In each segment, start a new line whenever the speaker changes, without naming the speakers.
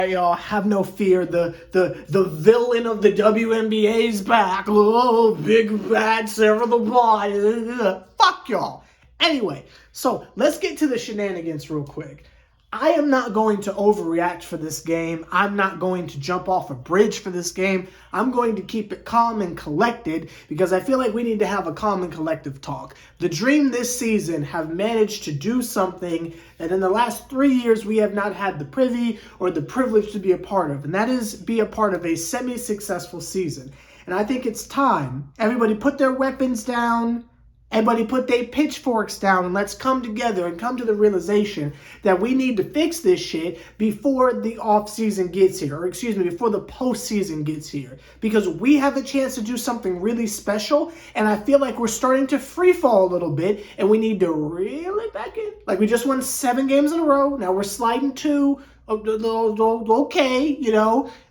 Y'all, have no fear. The villain of the WNBA is back. Oh, big bad Sarah the Bond. Fuck y'all. Anyway, so let's get to the shenanigans real quick. I am not going to overreact for this game. I'm not going to jump off a bridge for this game. I'm going to keep it calm and collected because I feel like we need to have a calm and collective talk. The Dream this season have managed to do something that in the last 3 years we have not had the privy or the privilege to be a part of, and that is be a part of a semi-successful season. And I think it's time everybody put their weapons down. Everybody put their pitchforks down and let's come together and come to the realization that we need to fix this shit before the offseason gets here. Or before the postseason gets here. Because we have a chance to do something really special and I feel like we're starting to free fall a little bit and we need to reel it back in. Like we just won 7 games in a row. Now we're sliding 2. Okay,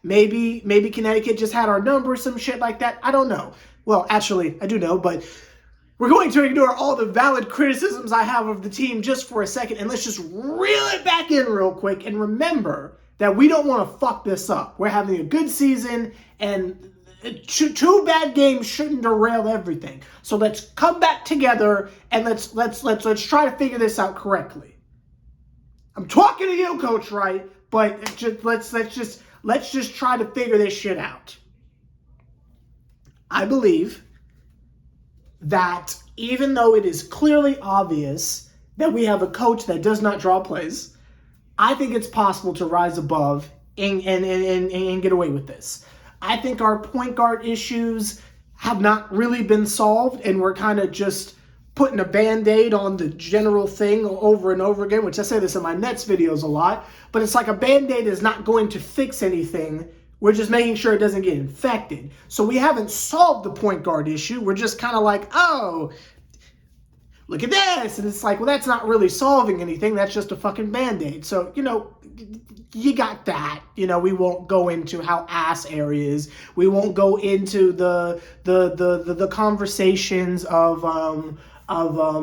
maybe Connecticut just had our number, some shit like that. I don't know. Well, actually, I do know, but we're going to ignore all the valid criticisms I have of the team just for a second, and let's just reel it back in real quick and remember that we don't want to fuck this up. We're having a good season, and 2 bad games shouldn't derail everything. So let's come back together and let's try to figure this out correctly. I'm talking to you, Coach Wright, but let's just try to figure this shit out. I believe that even though it is clearly obvious that we have a coach that does not draw plays, I think it's possible to rise above and get away with this. I think our point guard issues have not really been solved, and we're kind of just putting a Band-Aid on the general thing over and over again, which I say this in my Nets videos a lot, but it's like a Band-Aid is not going to fix anything. We're just making sure it doesn't get infected. So we haven't solved the point guard issue. We're just kind of like, oh, look at this. And it's like, well, that's not really solving anything. That's just a fucking Band-Aid. So, you got that. We won't go into how ass Air is. We won't go into the conversations of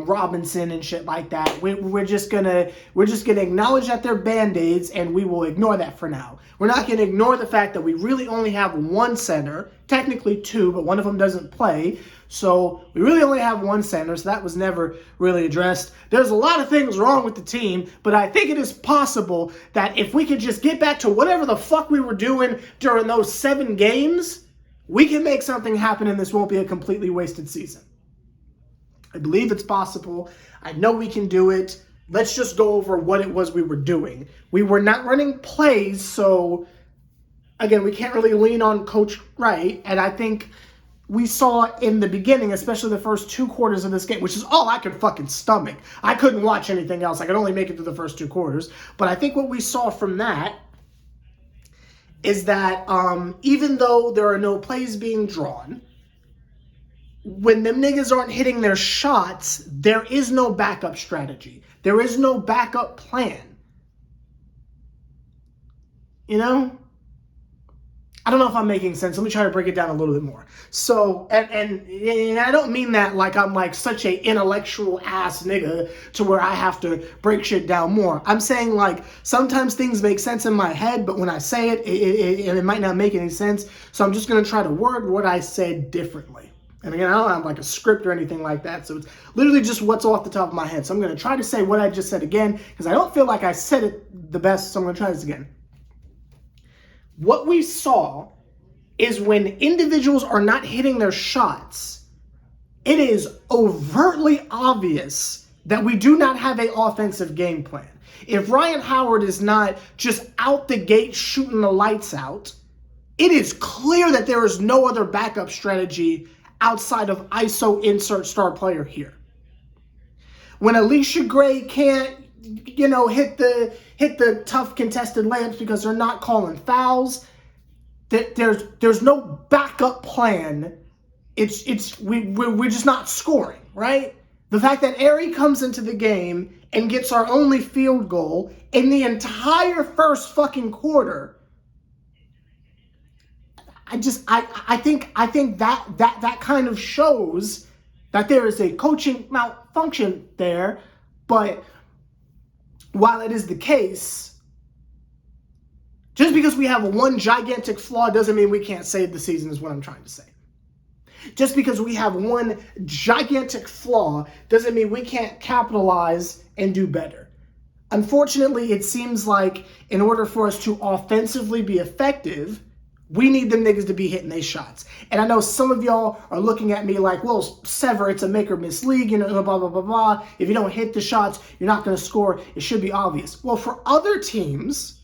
Robinson and shit like that. We're just gonna acknowledge that they're Band-Aids and we will ignore that for now. We're not gonna ignore the fact that we really only have 1 center, technically 2, but one of them doesn't play. So we really only have 1 center, so that was never really addressed. There's a lot of things wrong with the team, but I think it is possible that if we could just get back to whatever the fuck we were doing during those 7 games, we can make something happen and this won't be a completely wasted season. I believe it's possible. I know we can do it. Let's just go over what it was we were doing. We were not running plays, so again, we can't really lean on Coach Wright. And I think we saw in the beginning, especially the first 2 quarters of this game, which is all I could fucking stomach. I couldn't watch anything else. I could only make it through the first 2 quarters. But I think what we saw from that is that even though there are no plays being drawn, when them niggas aren't hitting their shots, there is no backup strategy. There is no backup plan. I don't know if I'm making sense. Let me try to break it down a little bit more. So, and I don't mean that like I'm like such a intellectual ass nigga to where I have to break shit down more. I'm saying like sometimes things make sense in my head, but when I say it, it might not make any sense. So I'm just going to try to word what I said differently. And again, I don't have like a script or anything like that. So it's literally just what's off the top of my head. So I'm going to try to say what I just said again because I don't feel like I said it the best. So I'm going to try this again. What we saw is when individuals are not hitting their shots, it is overtly obvious that we do not have an offensive game plan. If Ryan Howard is not just out the gate shooting the lights out, it is clear that there is no other backup strategy outside of ISO insert star player here. When Alicia Gray can't, hit the tough contested layups because they're not calling fouls, there's no backup plan. We're just not scoring, right? The fact that Arie comes into the game and gets our only field goal in the entire first fucking quarter, I think that kind of shows that there is a coaching malfunction there. But while it is the case, Just because we have one gigantic flaw doesn't mean we can't save the season, is what I'm trying to say. Just because we have one gigantic flaw doesn't mean we can't capitalize and do better. Unfortunately, it seems like in order for us to offensively be effective, we need them niggas to be hitting their shots. And I know some of y'all are looking at me like, well, Sever, it's a make or miss league, you know, blah, blah, blah, blah. If you don't hit the shots, you're not going to score. It should be obvious. Well, for other teams,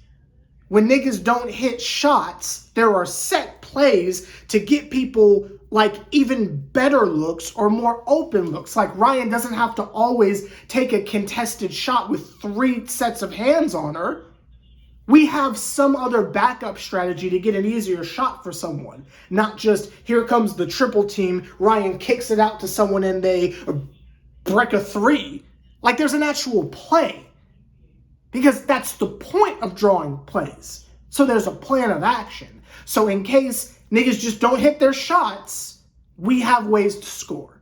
when niggas don't hit shots, there are set plays to get people like even better looks or more open looks. Like Ryan doesn't have to always take a contested shot with 3 sets of hands on her. We have some other backup strategy to get an easier shot for someone. Not just, here comes the triple team, Ryan kicks it out to someone and they break a 3. Like there's an actual play. Because that's the point of drawing plays. So there's a plan of action. So in case niggas just don't hit their shots, we have ways to score.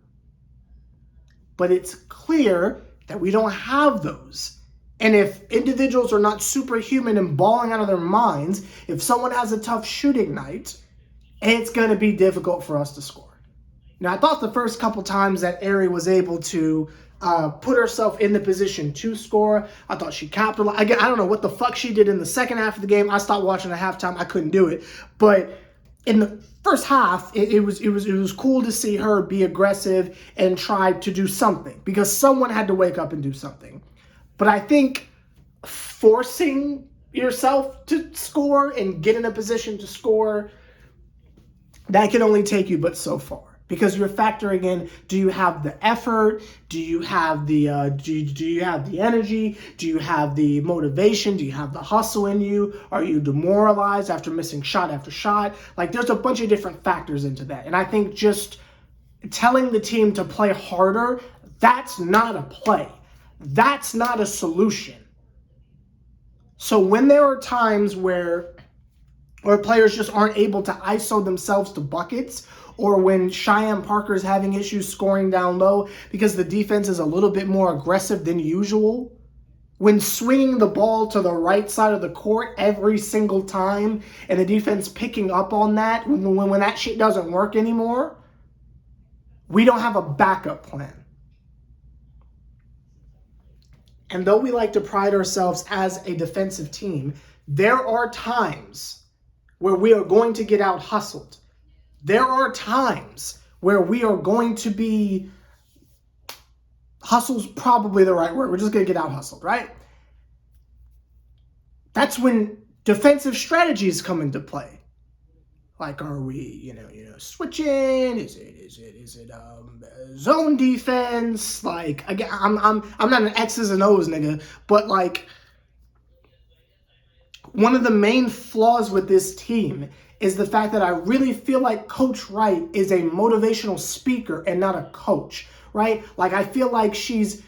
But it's clear that we don't have those. And if individuals are not superhuman and balling out of their minds, if someone has a tough shooting night, it's going to be difficult for us to score. Now, I thought the first couple times that Ari was able to put herself in the position to score, I thought she capitalized. Again, I don't know what the fuck she did in the second half of the game. I stopped watching at halftime. I couldn't do it. But in the first half, it was cool to see her be aggressive and try to do something because someone had to wake up and do something. But I think forcing yourself to score and get in a position to score, that can only take you but so far. Because you're factoring in, do you have the effort? Do you have the do you have the energy? Do you have the motivation? Do you have the hustle in you? Are you demoralized after missing shot after shot? Like there's a bunch of different factors into that. And I think just telling the team to play harder, that's not a play. That's not a solution. So when there are times where players just aren't able to ISO themselves to buckets, or when Cheyenne Parker is having issues scoring down low because the defense is a little bit more aggressive than usual, when swinging the ball to the right side of the court every single time and the defense picking up on that, when that shit doesn't work anymore, we don't have a backup plan. And though we like to pride ourselves as a defensive team, there are times where we are going to get out hustled. There are times where we are going to be, hustle's probably the right word. We're just going to get out hustled, right? That's when defensive strategies come into play. Like, are we, switching? Is it zone defense? Like, again, I'm not an X's and O's nigga, but like, one of the main flaws with this team is the fact that I really feel like Coach Wright is a motivational speaker and not a coach, right? Like I feel like she's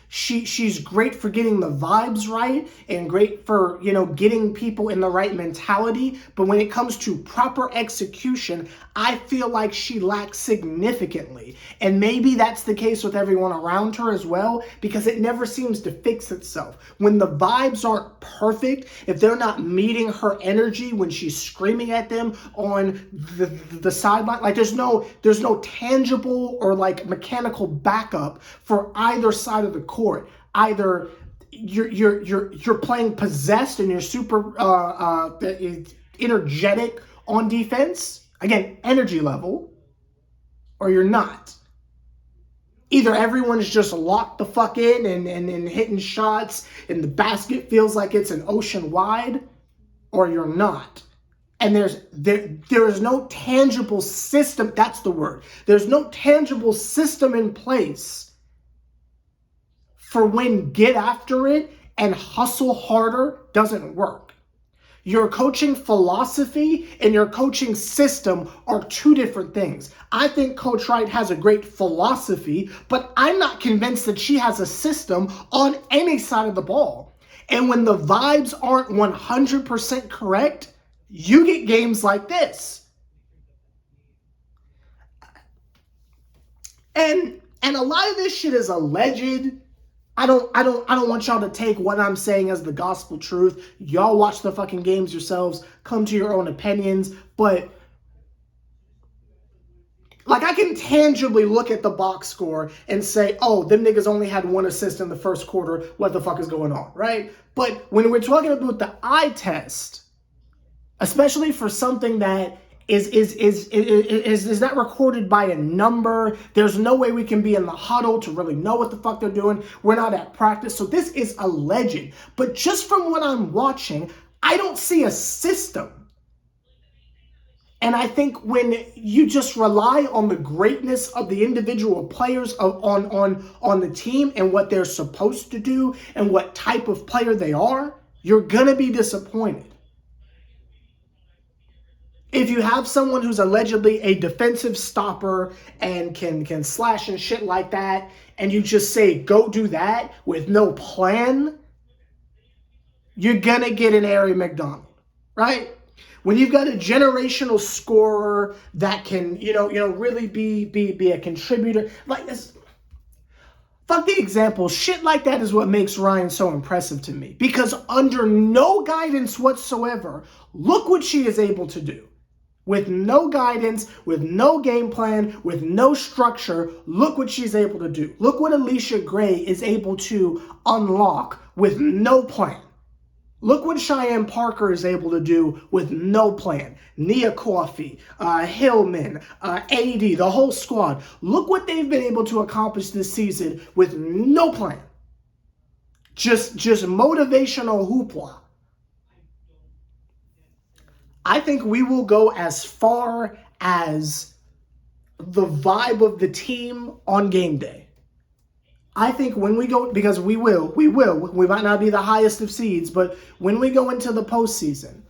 great for getting the vibes right and great for, getting people in the right mentality. But when it comes to proper execution, I feel like she lacks significantly. And maybe that's the case with everyone around her as well, because it never seems to fix itself. When the vibes aren't perfect, if they're not meeting her energy when she's screaming at them on the sideline, like there's no tangible or like mechanical backup for either side of the court. Either you're playing possessed and you're super energetic on defense, again, energy level, or you're not. Either everyone's just locked the fuck in and hitting shots and the basket feels like it's an ocean wide, or you're not. And there is no tangible system, that's the word. There's no tangible system in place for when get after it and hustle harder doesn't work. Your coaching philosophy and your coaching system are two different things. I think Coach Wright has a great philosophy, but I'm not convinced that she has a system on any side of the ball. And when the vibes aren't 100% correct, you get games like this. And a lot of this shit is alleged. I don't want y'all to take what I'm saying as the gospel truth. Y'all watch the fucking games yourselves, come to your own opinions, but like I can tangibly look at the box score and say, oh, them niggas only had 1 assist in the first quarter. What the fuck is going on, right? But when we're talking about the eye test, especially for something that is not recorded by a number. There's no way we can be in the huddle to really know what the fuck they're doing. We're not at practice. So this is alleged. But just from what I'm watching, I don't see a system. And I think when you just rely on the greatness of the individual players on the team and what they're supposed to do and what type of player they are, you're going to be disappointed. If you have someone who's allegedly a defensive stopper and can slash and shit like that, and you just say, go do that with no plan, you're going to get an Arie McDonald, right? When you've got a generational scorer that can, really be a contributor, like this. Fuck the example. Shit like that is what makes Ryan so impressive to me. Because under no guidance whatsoever, look what she is able to do. With no guidance, with no game plan, with no structure, look what she's able to do. Look what Alicia Gray is able to unlock with no plan. Look what Cheyenne Parker is able to do with no plan. Nia Coffey, Hillman, AD, the whole squad. Look what they've been able to accomplish this season with no plan. Just motivational hoopla. I think we will go as far as the vibe of the team on game day. I think when we go, because we might not be the highest of seeds, but when we go into the postseason,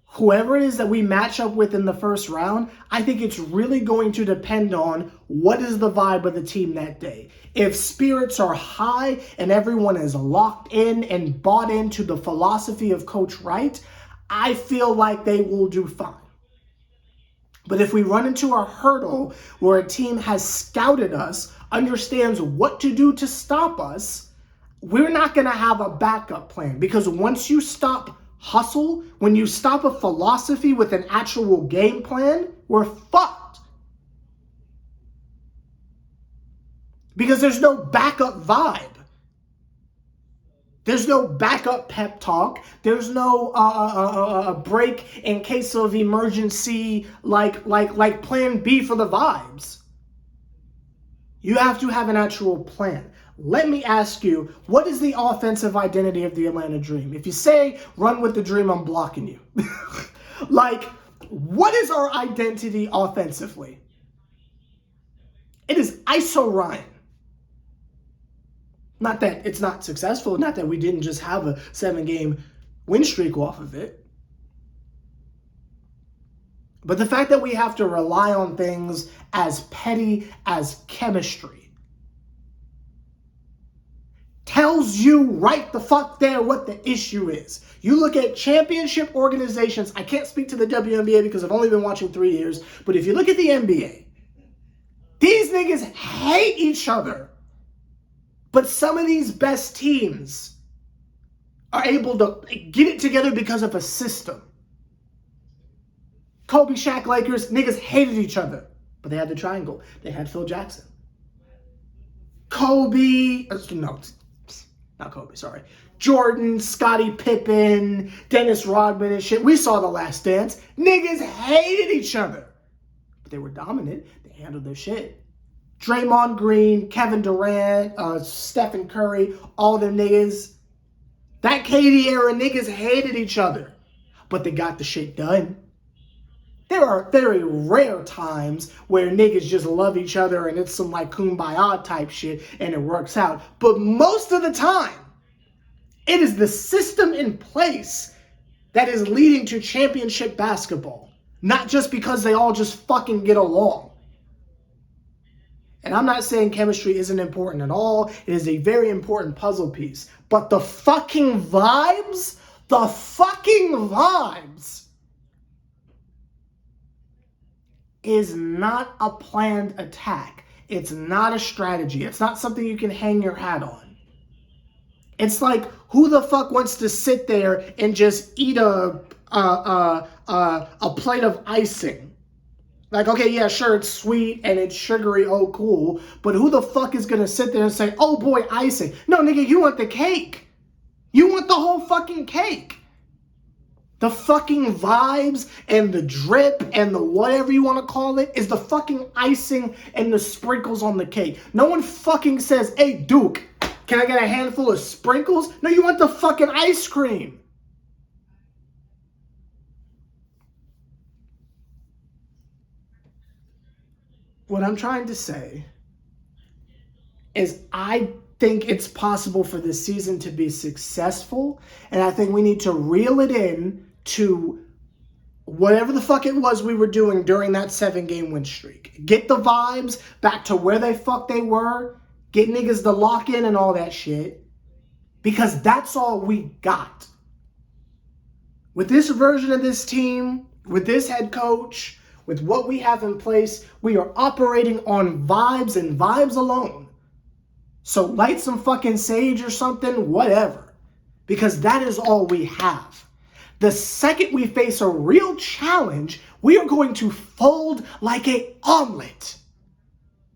whoever it is that we match up with in the first round, I think it's really going to depend on what is the vibe of the team that day. If spirits are high and everyone is locked in and bought into the philosophy of Coach Wright, I feel like they will do fine. But if we run into a hurdle where a team has scouted us, understands what to do to stop us, we're not going to have a backup plan. Because once you stop hustle, when you stop a philosophy with an actual game plan, we're fucked. Because there's no backup vibe. There's no backup pep talk. There's no break in case of emergency, like plan B for the vibes. You have to have an actual plan. Let me ask you, what is the offensive identity of the Atlanta Dream? If you say run with the dream, I'm blocking you. Like, what is our identity offensively? It is ISO Ryan. Not that it's not successful, not that we didn't just have a 7-game win streak off of it. But the fact that we have to rely on things as petty as chemistry tells you right the fuck there what the issue is. You look at championship organizations, I can't speak to the WNBA because I've only been watching 3 years, but if you look at the NBA, these niggas hate each other. But some of these best teams are able to get it together because of a system. Kobe, Shaq, Lakers, niggas hated each other. But they had the triangle. They had Phil Jackson. Kobe, no, not Kobe, sorry. Jordan, Scottie Pippen, Dennis Rodman and shit. We saw The Last Dance. Niggas hated each other. But they were dominant. They handled their shit. Draymond Green, Kevin Durant, Stephen Curry, all them niggas. That KD era, niggas hated each other. But they got the shit done. There are very rare times where niggas just love each other and it's some like kumbaya type shit and it works out. But most of the time, it is the system in place that is leading to championship basketball. Not just because they all just fucking get along. And I'm not saying chemistry isn't important at all. It is a very important puzzle piece. But the fucking vibes is not a planned attack. It's not a strategy. It's not something you can hang your hat on. It's like, who the fuck wants to sit there and just eat a plate of icing? Like, okay, yeah, sure, it's sweet and it's sugary, oh, cool. But who the fuck is going to sit there and say, oh, boy, icing? No, nigga, you want the cake. You want the whole fucking cake. The fucking vibes and the drip and the whatever you want to call it is the fucking icing and the sprinkles on the cake. No one fucking says, hey, Duke, can I get a handful of sprinkles? No, you want the fucking ice cream. What I'm trying to say is I think it's possible for this season to be successful, and I think we need to reel it in to whatever the fuck it was we were doing during that 7-game win streak. Get the vibes back to where they fuck they were, get niggas to lock in and all that shit, because that's all we got. With this version of this team, with this head coach, with what we have in place, we are operating on vibes and vibes alone. So light some fucking sage or something, whatever. Because that is all we have. The second we face a real challenge, we are going to fold like an omelet.